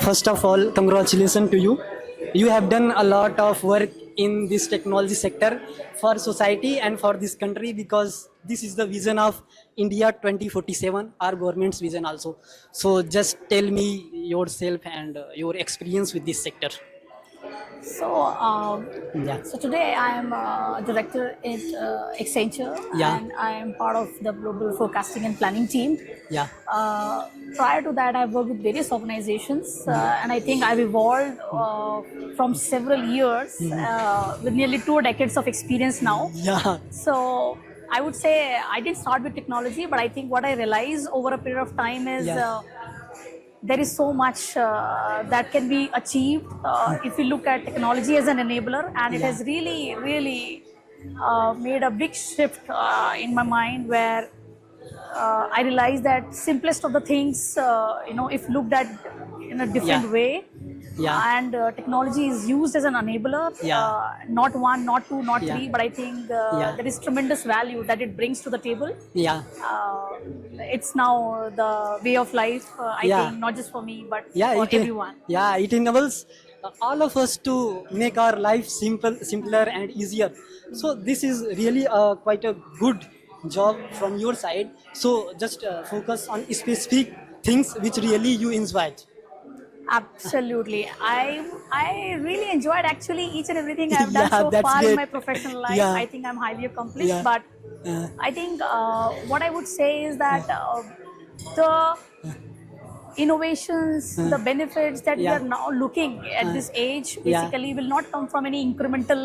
First of all, congratulations to you. You have done a lot of work in this technology sector for society and for this country, because this is the vision of India 2047, our government's vision also. So just tell me yourself and your experience with this sector. So, Yeah. so today I am a director at Accenture, Yeah. and I am part of the global forecasting and planning team. Yeah. Prior to that, I've worked with various organizations, and I think I've evolved from several years with nearly 2 decades of experience now. Yeah. So I would say I didn't start with technology, but I think what I realized over a period of time is Yeah. there is so much that can be achieved if we look at technology as an enabler, and it Yeah. has really made a big shift in my mind, where I realized that simplest of the things, if looked at in a different Yeah. way, Yeah. and technology is used as an enabler, Yeah. not one, not two, not Yeah. three, but I think Yeah. there is tremendous value that it brings to the table. Yeah. uh, it's now the way of life, I Yeah. think, not just for me, but Yeah, for it everyone. yeah, it enables all of us to make our life simpler and easier. So this is really quite a good job from your side. So just focus on specific things which really you enjoyed. Absolutely. I really enjoyed actually each and everything I've done Yeah, so that's far in great. my professional life. Yeah. I think I'm highly accomplished, Yeah. but uh, I think what I would say is that the innovations, the benefits that we yeah. are now looking at this age, Yeah. basically will not come from any incremental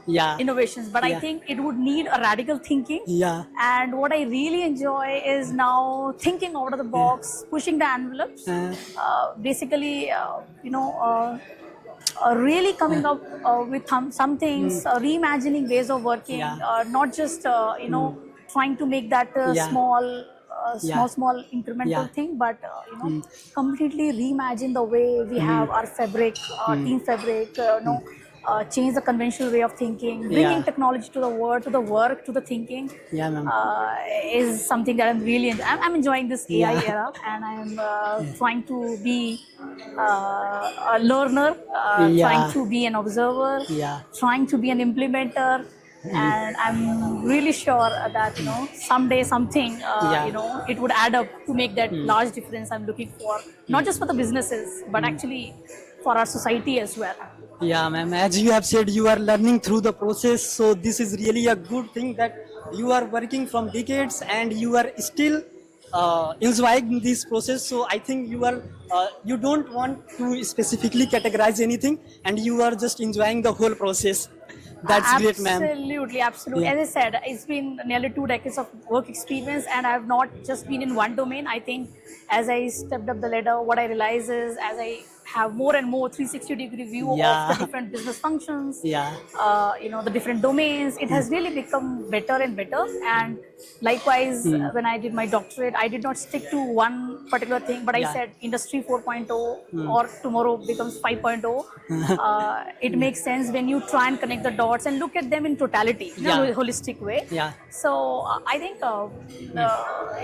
Yeah. innovations, but I Yeah. think it would need a radical thinking. Yeah. And what I really enjoy is now thinking out of the box, pushing the envelopes, basically, really coming up with some things, reimagining ways of working, Yeah. not just trying to make that Yeah. Yeah. small incremental Yeah. thing, but completely reimagine the way we have our fabric, team fabric. Change the conventional way of thinking, bringing Yeah. technology to the world, to the work, to the thinking. Yeah, ma'am. Is something that I'm enjoying this AI Yeah. era, and I'm trying to be a learner, trying Yeah. to be an observer, Yeah. trying to be an implementer, and I'm really sure that someday something Yeah. it would add up to make that large difference I'm looking for, not just for the businesses, but actually for our society as well. Yeah, ma'am. As you have said, you are learning through the process. So this is really a good thing that you are working from decades and you are still enjoying this process. So I think you don't want to specifically categorize anything, and you are just enjoying the whole process. That's great, ma'am. Absolutely, absolutely. Yeah. As I said, it's been nearly 2 decades of work experience, and I've not just been in one domain. I think as I stepped up the ladder, what I realize is, as I have more and more 360-degree view of Yeah. the different business functions, Yeah. the different domains, it has really become better and better. And likewise, when I did my doctorate, I did not stick to one particular thing, but I Yeah. said industry 4.0 or tomorrow becomes 5.0. It makes sense when you try and connect the dots and look at them in totality, in Yeah. a holistic way. Yeah. So I think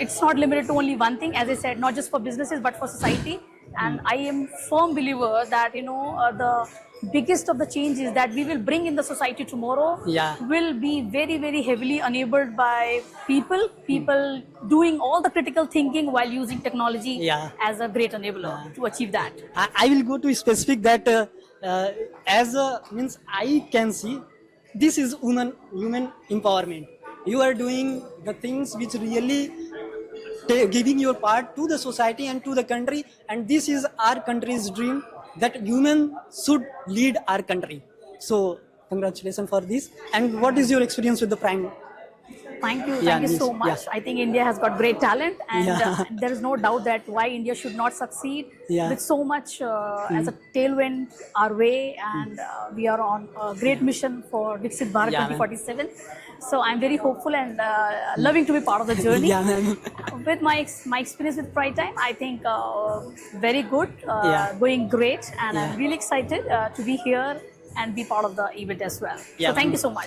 it's not limited to only one thing, as I said, not just for businesses but for society. And I am firm believer that the biggest of the changes that we will bring in the society tomorrow Yeah. will be very heavily enabled by people doing all the critical thinking while using technology Yeah. as a great enabler to achieve that. I will go to specific that as a means I can see this is human empowerment. You are doing the things which really giving your part to the society and to the country, and this is our country's dream that human should lead our country. So congratulations for this. And what is your experience with the prime? Thank you Means, so much. yeah. I think India has got great talent, and Yeah. there is no doubt that why India should not succeed Yeah. with so much as a tailwind our way, and we are on a great mission for Viksit Bharat Yeah, ma'am. 2047. So I'm very hopeful and loving to be part of the journey. Yeah, ma'am. With my experience with Pride Time, I think very good, Yeah. going great, and Yeah. I'm really excited to be here and be part of the event as well. Yeah, So thank ma'am. you so much.